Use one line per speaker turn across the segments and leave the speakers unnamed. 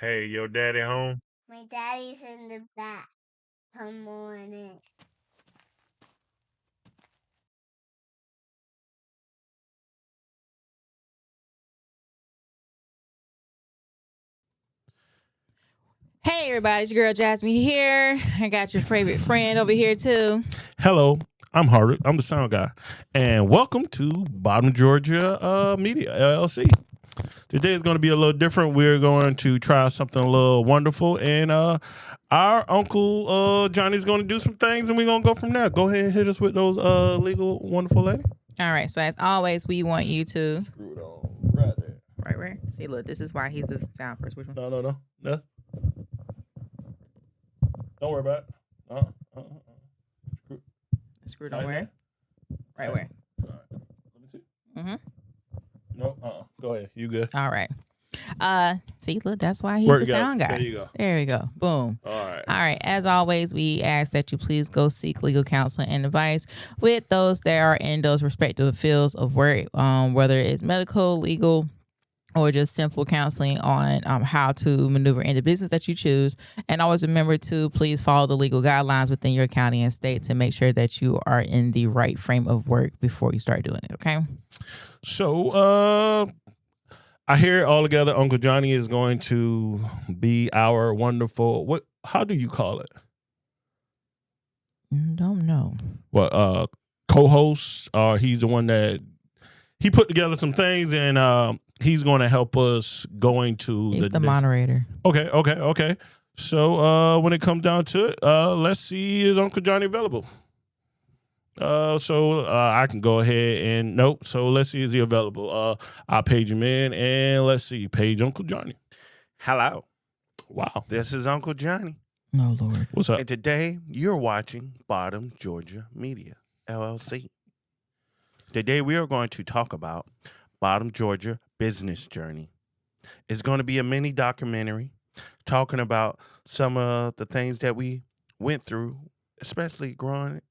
Hey, your daddy home?
My daddy's in the back. Come on in.
Hey everybody, it's your girl Jasmine here. I got your favorite friend over here too.
Hello, I'm Hardwick. I'm the sound guy. And welcome to Bottom Georgia Media, LLC. Today is going to be a little different. We're going to try something a little wonderful. And our Uncle Johnny's going to do some things and we're going to go from there. Go ahead and hit us with those legal, wonderful lady.
All right, so as always, we want you to
Screw it on right there.
right where. See, look, this is why he's the sound person. Which one?
No. Don't worry about it.
Screw it on where? Right where?
All right. Let me see.
Mm-hmm.
No, go ahead. You good?
All right. See, look, that's why he's
Where
the
you go?
sound guy.
There you go.
There we go. Boom.
All right.
All right. As always, we ask that you please go seek legal counsel and advice with those that are in those respective fields of work, whether it's medical, legal, or just simple counseling on how to maneuver in the business that you choose. And always remember to please follow the legal guidelines within your county and state to make sure that you are in the right frame of work before you start doing it, okay?
So, I hear all together Uncle Johnny is going to be our wonderful, how do you call it?
Don't know.
What, co-host? Or he's the one that, he put together some things and he's going to help us going to
He's the moderator.
Okay. So when it comes down to it, let's see, is Uncle Johnny available? So I can go ahead and nope. So let's see, is he available? I'll page him in and let's see, page Uncle Johnny.
Hello,
Wow.
this is Uncle Johnny.
No, Lord.
What's up?
And today you're watching Bottom Georgia Media, LLC. Today we are going to talk about Bottom Georgia business journey. It's going to be a mini documentary talking about some of the things that we went through, especially growing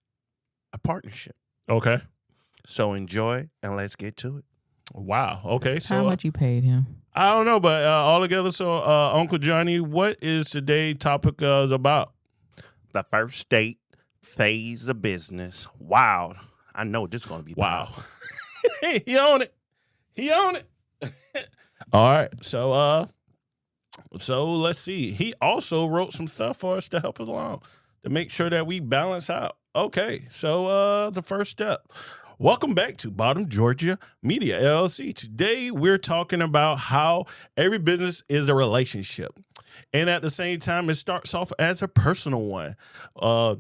a partnership.
Okay.
So enjoy and let's get to it.
Wow. Okay. So
How much you paid him?
I don't know, but all together. So Uncle Johnny, what is today's topic about?
The first date phase of business. Wow. I know this is going to be
Wow.
powerful.
He own it. All right. So let's see. He also wrote some stuff for us to help us along to make sure that we balance out. Okay. So the first step. Welcome back to Bottom Georgia Media LLC. Today we're talking about how every business is a relationship. And at the same time, it starts off as a personal one.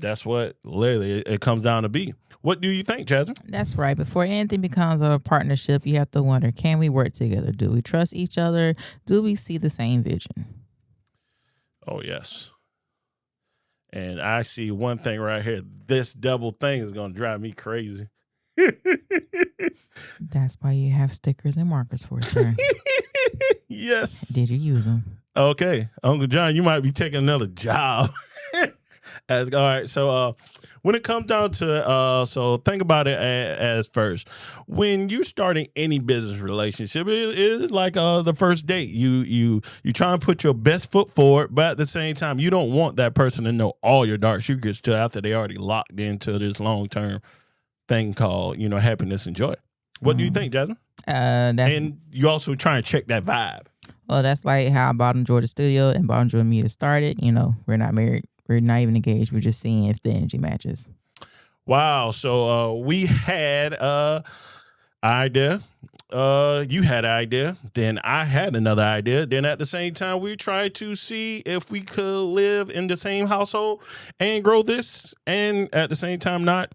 That's what literally it comes down to be. What do you think, Jasmine?
That's right. Before anything becomes a partnership, you have to wonder, can we work together? Do we trust each other? Do we see the same vision?
Oh, yes. And I see one thing right here. This double thing is going to drive me crazy.
That's why you have stickers and markers for it, sir.
Yes.
Did you use them?
Okay. Uncle John, you might be taking another job. All right. So when it comes down to so think about it as first. When you're starting any business relationship, it's like the first date. You try and put your best foot forward, but at the same time, you don't want that person to know all your dark secrets till after they already locked into this long-term thing called, happiness and joy. What do you think, Jasmine? And you also try and check that vibe.
Well, that's like how Bottom Georgia Studio and Bottom Georgia Media started. We're not married. We're not even engaged. We're just seeing if the energy matches.
Wow. So we had idea. You had an idea. Then I had another idea. Then at the same time, we tried to see if we could live in the same household and grow this, and at the same time not.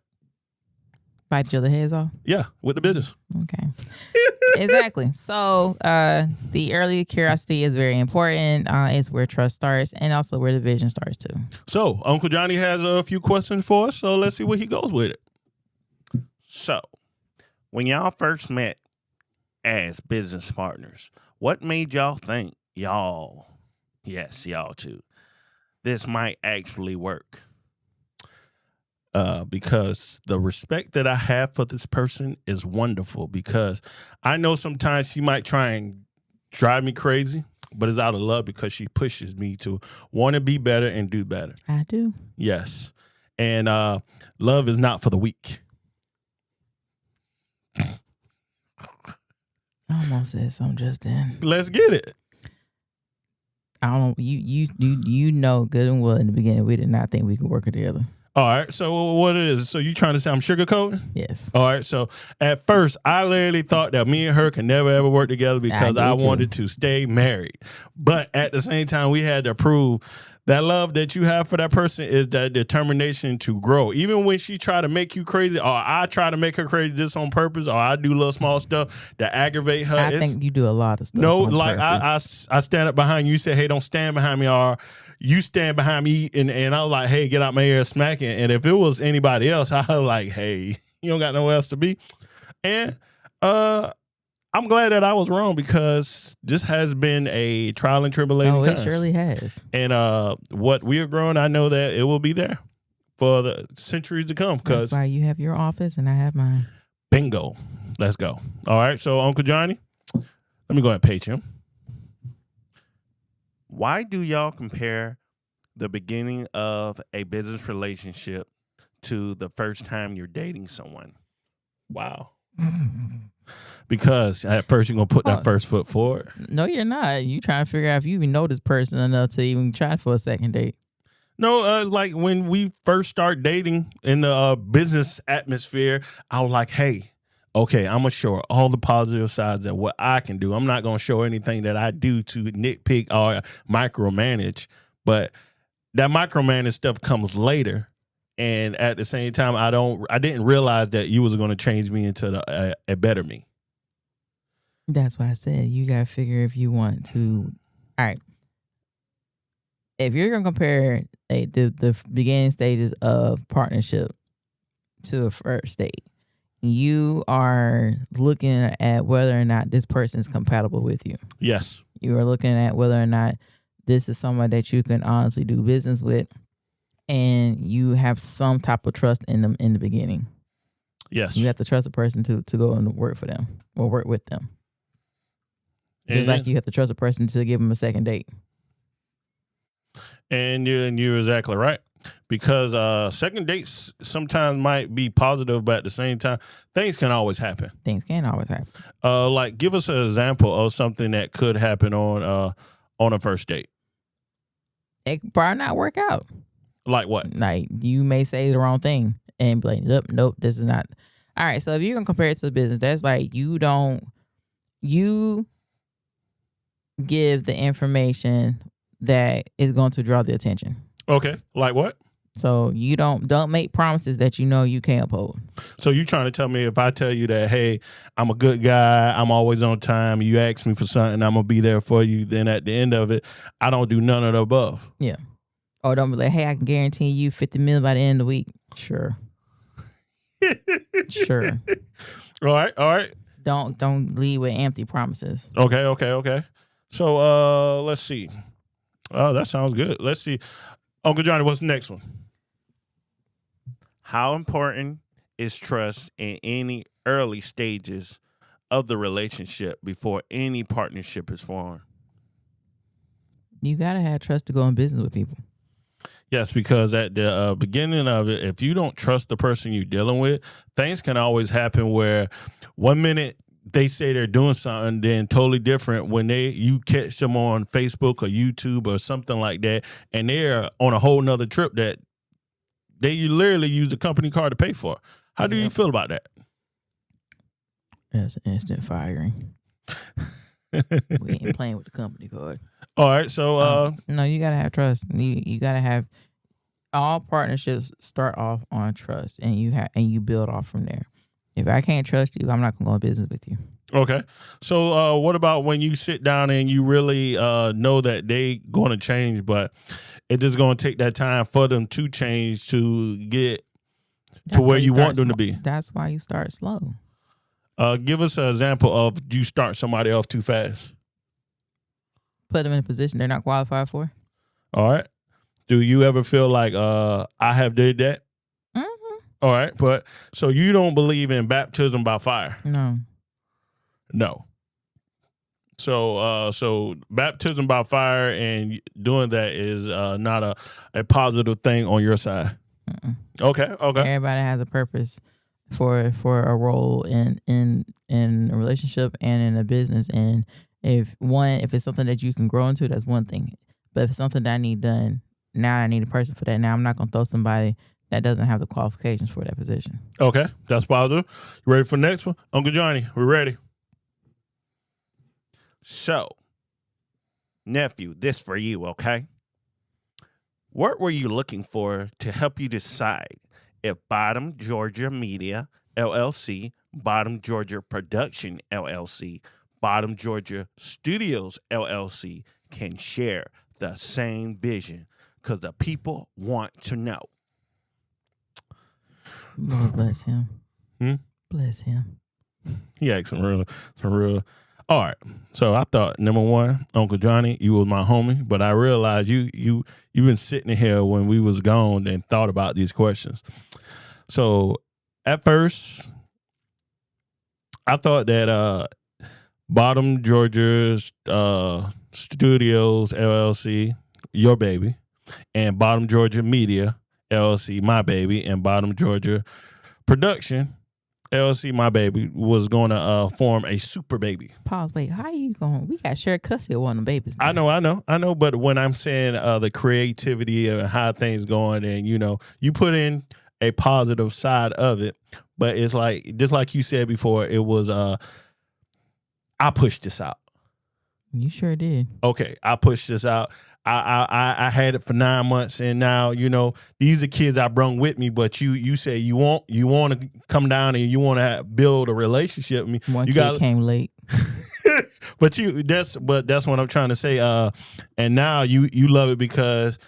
Bite each other heads off?
Yeah, with the business.
Okay. Exactly. So the early curiosity is very important. It's where trust starts and also where the vision starts too.
So Uncle Johnny has a few questions for us. So let's see where he goes with it.
So, when y'all first met as business partners, what made y'all think y'all too, this might actually work?
Because the respect that I have for this person is wonderful, because I know sometimes she might try and drive me crazy, but it's out of love because she pushes me to want to be better and do better.
I do.
Yes. And love is not for the weak.
I almost said something just then.
Let's get it.
I don't know. You know good and well in the beginning we did not think we could work together.
All right. So what it is? So you trying to say I'm sugarcoating?
Yes.
All right. So at first, I literally thought that me and her can never ever work together because I wanted to stay married. But at the same time, we had to prove that love that you have for that person is that determination to grow. Even when she try to make you crazy, or I try to make her crazy just on purpose, or I do little small stuff that aggravate her.
I think you do a lot of stuff.
No,
on
like I stand up behind you. You say, hey, don't stand behind me, or you stand behind me, and I was like, hey, get out my ear, smacking. And if it was anybody else, I was like, hey, you don't got nowhere else to be. And I'm glad that I was wrong because this has been a trial and tribulation.
It surely has.
And what we are growing, I know that it will be there for the centuries to come.
That's why you have your office and I have mine.
Bingo. Let's go. All right. So, Uncle Johnny, let me go ahead and page him.
Why do y'all compare the beginning of a business relationship to the first time you're dating someone?
Wow. Because at first you're going to put that first foot forward.
No, you're not. You trying to figure out if you even know this person enough to even try for a second date.
No, like when we first start dating in the business atmosphere, I was like, hey, okay, I'm going to show her all the positive sides of what I can do. I'm not going to show anything that I do to nitpick or micromanage. But that micromanage stuff comes later. And at the same time, I didn't realize that you was going to change me into a better me.
That's why I said you got to figure if you want to. All right. If you're going to compare the beginning stages of partnership to a first date, you are looking at whether or not this person is compatible with you.
Yes.
You are looking at whether or not this is someone that you can honestly do business with, and you have some type of trust in them in the beginning.
Yes.
You have to trust a person to go and work for them or work with them. Just like you have to trust a person to give them a second date.
And you're exactly right. Because second dates sometimes might be positive, but at the same time, things can always happen.
Things can always happen.
Like, give us an example of something that could happen on a first date.
It could probably not work out.
Like what?
Like, you may say the wrong thing and be like, nope, this is not. All right, so if you're going to compare it to the business, that's like you give the information that is going to draw the attention.
Okay, like what?
So you don't make promises that you know you can't uphold.
So you trying to tell me if I tell you that, hey, I'm a good guy, I'm always on time, you ask me for something, I'm going to be there for you, then at the end of it, I don't do none of the above.
Yeah. Or don't be like, hey, I can guarantee you 50 million by the end of the week. Sure. Sure.
All right.
Don't leave with empty promises.
Okay. So let's see. Oh, that sounds good. Let's see. Uncle Johnny, what's the next one?
How important is trust in any early stages of the relationship before any partnership is formed?
You got to have trust to go in business with people.
Yes, because at the beginning of it, if you don't trust the person you're dealing with, things can always happen where 1 minute they say they're doing something, then totally different when you catch them on Facebook or YouTube or something like that, and they're on a whole nother trip that they literally use the company card to pay for. How do you feel about that?
That's instant firing. We ain't playing with the company card.
All right, so
no, you gotta have trust. You gotta have all partnerships start off on trust, and you build off from there. If I can't trust you, I'm not gonna go in business with you.
Okay, so what about when you sit down and you really know that they going to change, but it's just going to take that time for them to change to get to where you want them to be?
That's why you start slow.
Give us an example of you start somebody off too fast.
Put them in a position they're not qualified for.
All right. Do you ever feel like I have did that?
Mm-hmm.
All right, but so you don't believe in baptism by fire?
No.
So baptism by fire and doing that is not a positive thing on your side.
Mm-mm.
Okay.
Everybody has a purpose for a role in a relationship and in a business. And if it's something that you can grow into, that's one thing. But if it's something that I need done, now I need a person for that. Now I'm not gonna throw somebody that doesn't have the qualifications for that position.
Okay, that's positive. You ready for the next one? Uncle Johnny, we're ready.
So, nephew, this for you, okay? What were you looking for to help you decide if Bottom Georgia Media, LLC, Bottom Georgia Production, LLC, Bottom Georgia Studios, LLC can share the same vision? Because the people want to know.
Lord bless him. Bless him.
He had some real. All right. So I thought, number one, Uncle Johnny, you was my homie, but I realized you've been sitting here when we was gone and thought about these questions. So at first, I thought that Bottom Georgia's Studios LLC, your baby, and Bottom Georgia Media LLC, my baby, and Bottom Georgia Production LLC, my baby, was going to form a super baby.
Pause. Wait, how you going? We got shared custody of one of the babies now.
I know. But when I'm saying the creativity and how things going, and you put in a positive side of it, but it's like just like you said before, it was I pushed this out.
You sure did.
Okay, I pushed this out. I had it for 9 months, and now these are kids I brung with me. But you say you want to come down and you want to build a relationship with me.
One kid came late,
but that's what I'm trying to say. And now you love it because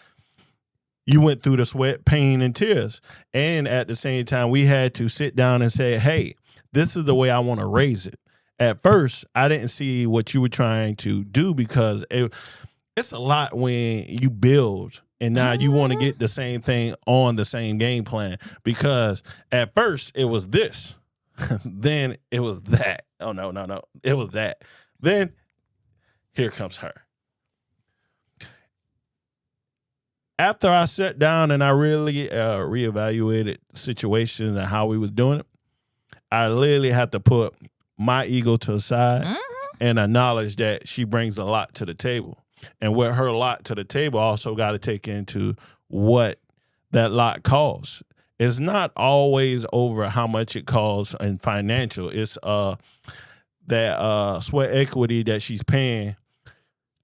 you went through the sweat, pain, and tears, and at the same time we had to sit down and say, hey, this is the way I want to raise it. At first, I didn't see what you were trying to do because it's a lot when you build and now you want to get the same thing on the same game plan, because at first it was this, then it was that. Oh, no. It was that. Then here comes her. After I sat down and I really reevaluated the situation and how we was doing it, I literally had to put my ego to the side and acknowledge that she brings a lot to the table. And with her lot to the table, also got to take into what that lot costs. It's not always over how much it costs in financial. It's that sweat equity that she's paying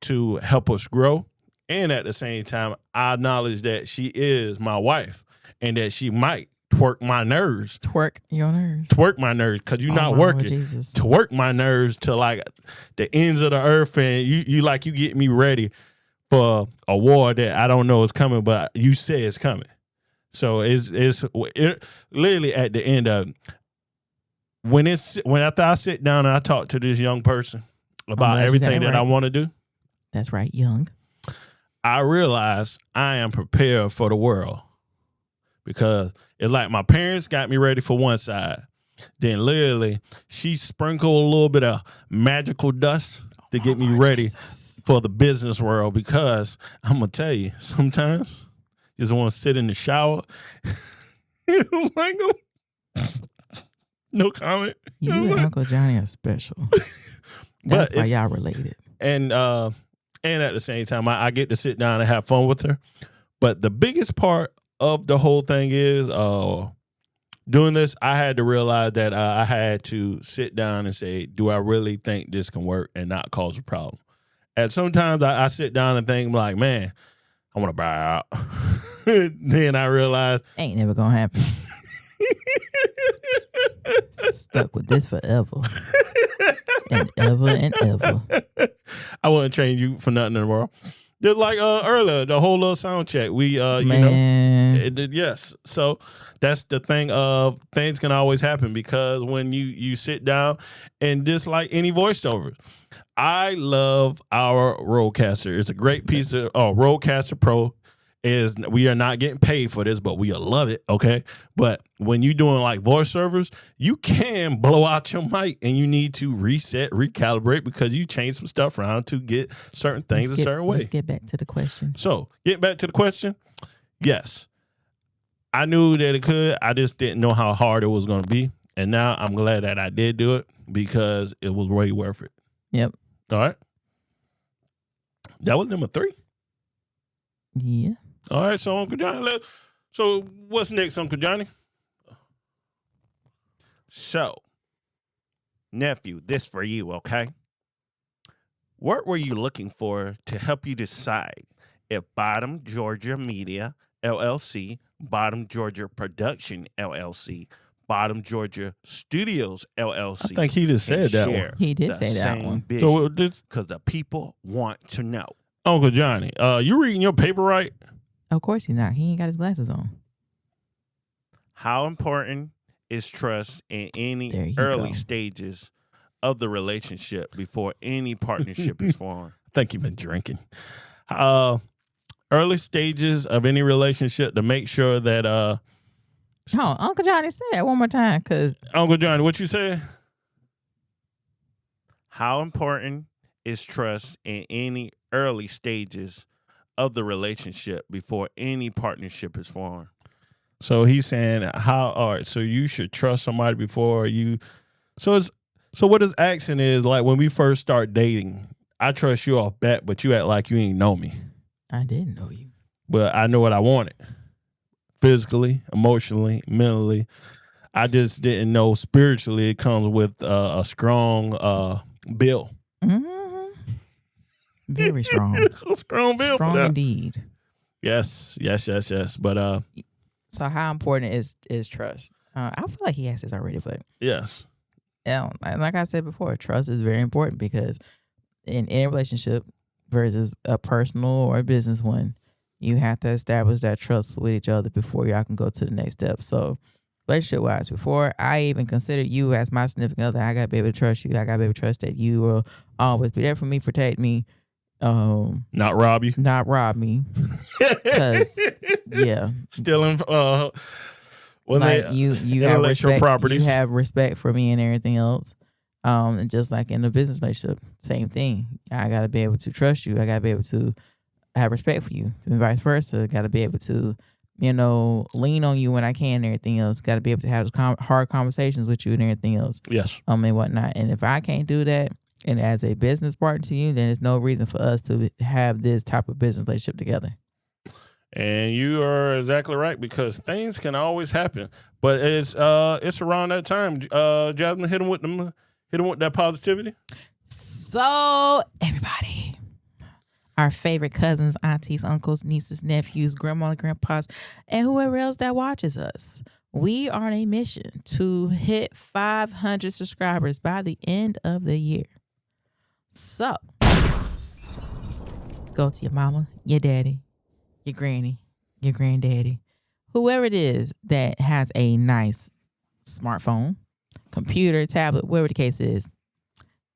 to help us grow. And at the same time, I acknowledge that she is my wife and that she might twerk my nerves.
Twerk your nerves.
Twerk my nerves because you're not working.
Jesus.
Twerk my nerves to like the ends of the earth, and you get me ready for a war that I don't know is coming, but you say it's coming. So it's literally at the end of it, when after I sit down and I talk to this young person about everything that I want to do.
That's right, young.
I realize I am prepared for the world. Because it's like my parents got me ready for one side. Then literally she sprinkled a little bit of magical dust to get me ready for the business world. Because I'm going to tell you, sometimes you just want to sit in the shower. Like, no comment.
You and Uncle Johnny are special. That's why y'all related.
And at the same time, I get to sit down and have fun with her. But the biggest part of the whole thing is doing this, I had to realize that I had to sit down and say, do I really think this can work and not cause a problem? And sometimes I sit down and think like, man, I want to buy her out. Then I realize
ain't never gonna happen. Stuck with this forever and ever and ever.
I wouldn't change you for nothing in the world. Just like earlier, the whole little sound check. We, yes. So that's the thing of things can always happen because when you sit down and just like any voiceover, I love our Rodecaster. It's a great piece of Rodecaster Pro. is we are not getting paid for this, but we love it, okay? But when you're doing like voice servers, you can blow out your mic and you need to reset, recalibrate because you change some stuff around to get certain things a certain way.
Let's get back to the question.
So, getting back to the question, yes, I knew that it could. I just didn't know how hard it was going to be. And now I'm glad that I did do it because it was way worth it.
Yep.
All right. That was number 3.
Yeah.
All right, so Uncle Johnny, so what's next, Uncle Johnny?
So, nephew, this for you, okay? What were you looking for to help you decide if Bottom Georgia Media, LLC, Bottom Georgia Production, LLC, Bottom Georgia Studios, LLC.
I think he just said that one.
He did say that one.
So
because the people want to know.
Uncle Johnny, you reading your paper right?
Of course he's not. He ain't got his glasses on.
How important is trust in any
There you
early
go.
stages of the relationship before any partnership is formed?
I think you've been drinking. Early stages of any relationship to make sure that
Oh, Uncle Johnny, say that one more time, because
Uncle Johnny, what you said?
How important is trust in any early stages of the relationship before any partnership is formed?
So he's saying all right, so you should trust somebody before you so what his accent is like when we first start dating, I trust you off bat, but you act like you ain't know me.
I didn't know you.
But I know what I wanted. Physically, emotionally, mentally. I just didn't know spiritually it comes with a strong bill.
Mm-hmm. Very strong.
A strong bill.
Strong
for that.
indeed.
Yes. But
So how important is trust? I feel like he asked this already, but
yes.
yeah, like I said before, trust is very important because in any relationship versus a personal or a business one, you have to establish that trust with each other before y'all can go to the next step. So relationship wise, before I even consider you as my significant other, I gotta be able to trust you. I gotta be able to trust that you will always be there for me, protect me,
Not rob you.
not rob me. 'Cause, yeah,
Stealing
like you have
intellectual
respect,
properties.
you have respect for me and everything else. And just like in a business relationship, same thing. I gotta be able to trust you. I gotta be able to have respect for you, and vice versa. I gotta be able to, lean on you when I can and everything else. Gotta be able to have hard conversations with you and everything else.
Yes.
And whatnot. And if I can't do that, and as a business partner to you, then there's no reason for us to have this type of business relationship together.
And you are exactly right because things can always happen. But it's around that time. Jasmine, hit him with that positivity.
So everybody, our favorite cousins, aunties, uncles, nieces, nephews, grandma, grandpas, and whoever else that watches us, we are on a mission to hit 500 subscribers by the end of the year. So go to your mama, your daddy, your granny, your granddaddy, whoever it is that has a nice smartphone, computer, tablet, whatever the case is,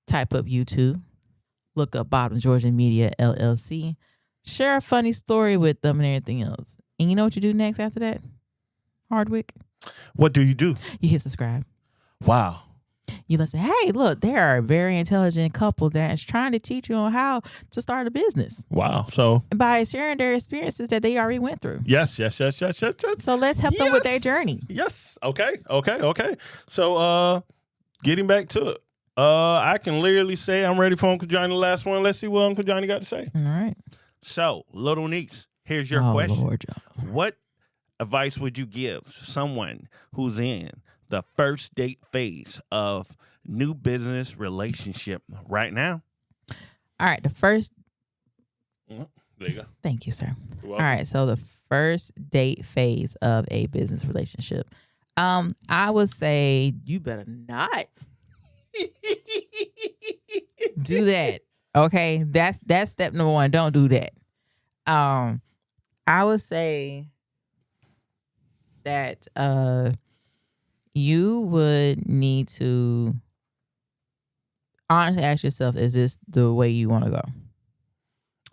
type up YouTube, look up Bottom Georgia Media, LLC, share a funny story with them and everything else. And you know what you do next after that, Hardwick?
What do? You
hit subscribe.
Wow.
You listen, hey, look, they are a very intelligent couple that's trying to teach you on how to start a business.
Wow. So
by sharing their experiences that they already went through.
Yes.
So let's help them with their journey.
Yes. Okay. So getting back to it. I can literally say I'm ready for Uncle Johnny, the last one. Let's see what Uncle Johnny got to say.
All right.
So, little niece, here's your question. Lord, what advice would you give someone who's in the first date phase of new business relationship right now?
All right. The first.
There you go.
Thank you, sir. All right. So the first date phase of a business relationship. I would say you better not do that. Okay. That's step number one. Don't do that. I would say that you would need to honestly ask yourself, is this the way you want to go?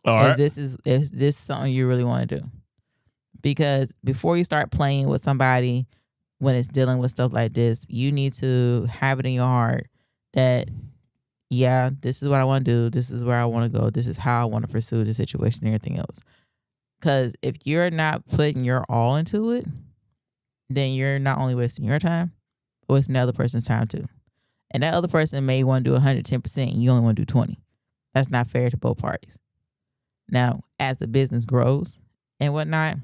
All right.
Is this something you really want to do? Because before you start playing with somebody when it's dealing with stuff like this, you need to have it in your heart that, yeah, this is what I want to do. This is where I want to go. This is how I want to pursue the situation and everything else. Because if you're not putting your all into it, then you're not only wasting your time, but wasting the other person's time too. And that other person may want to do 110% and you only want to do 20. That's not fair to both parties. Now, as the business grows and whatnot,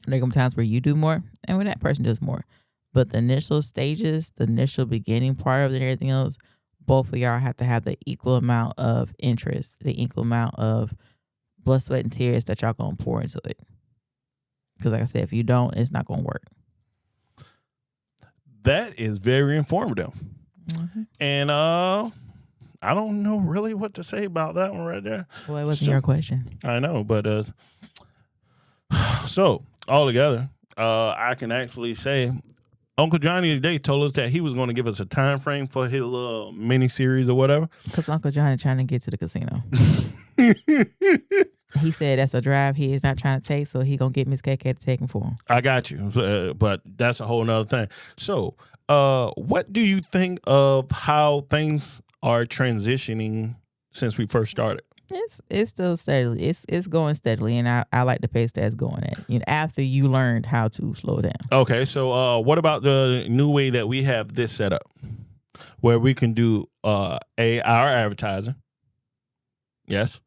there come times where you do more and when that person does more. But the initial stages, the initial beginning part of it and everything else, both of y'all have to have the equal amount of interest, the equal amount of blood, sweat, and tears that y'all going to pour into it. Because like I said, if you don't, it's not going to work.
That is very informative. Mm-hmm. And I don't know really what to say about that one right there.
Well, it wasn't your question.
I know, but so all together, I can actually say Uncle Johnny today told us that he was going to give us a time frame for his little mini series or whatever.
Because Uncle Johnny trying to get to the casino. He said that's a drive he is not trying to take, so he gonna get Miss KK to take him for him.
I got you, but that's a whole nother thing. So, what do you think of how things are transitioning since we first started?
It's still steadily. It's going steadily, and I like the pace that's going at. You know, after you learned how to slow down.
Okay, so what about the new way that we have this set up, where we can do our advertising? Yes.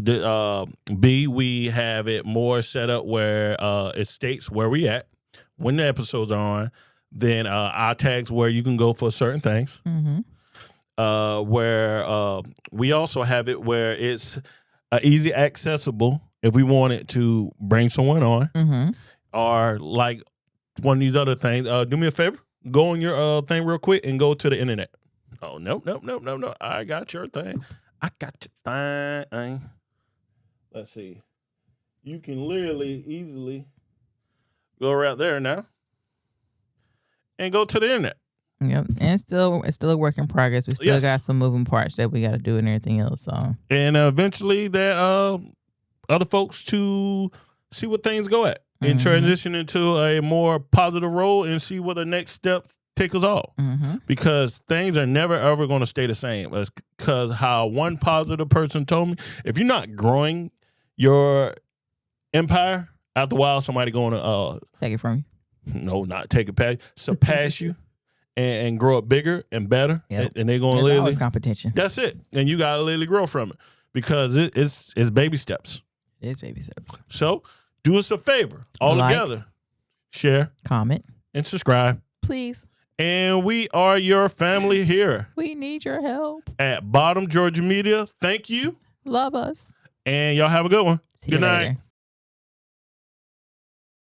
B, we have it more set up where it states where we at when the episode's on. Then our tags where you can go for certain things.
Mm-hmm.
Where we also have it where it's easy accessible if we wanted to bring someone on.
Mm-hmm.
Or like one of these other things. Do me a favor. Go on your thing real quick and go to the internet. Oh, nope. I got your thing. I got your thing. Let's see. You can literally easily go right there now and go to the internet.
Yep, and it's still a work in progress. We still got some moving parts that we got to do and everything else. So, and
eventually, that other folks to see what things go at and transition into a more positive role and see what the next step take us all. Because things are never ever going to stay the same. Because how one positive person told me, if you're not growing your empire, after a while somebody going to
take it from you.
No, not take it past, surpass you and grow it bigger and better.
Yep.
And they're going to
literally
always
competition.
That's it. And you got to literally grow from it because it's baby steps.
It's baby steps.
So do us a favor all together. Share,
comment,
and subscribe.
Please.
And we are your family here.
We need your help.
At Bottom Georgia Media. Thank you.
Love us.
And y'all have a good one.
See
Good
you
night.
later.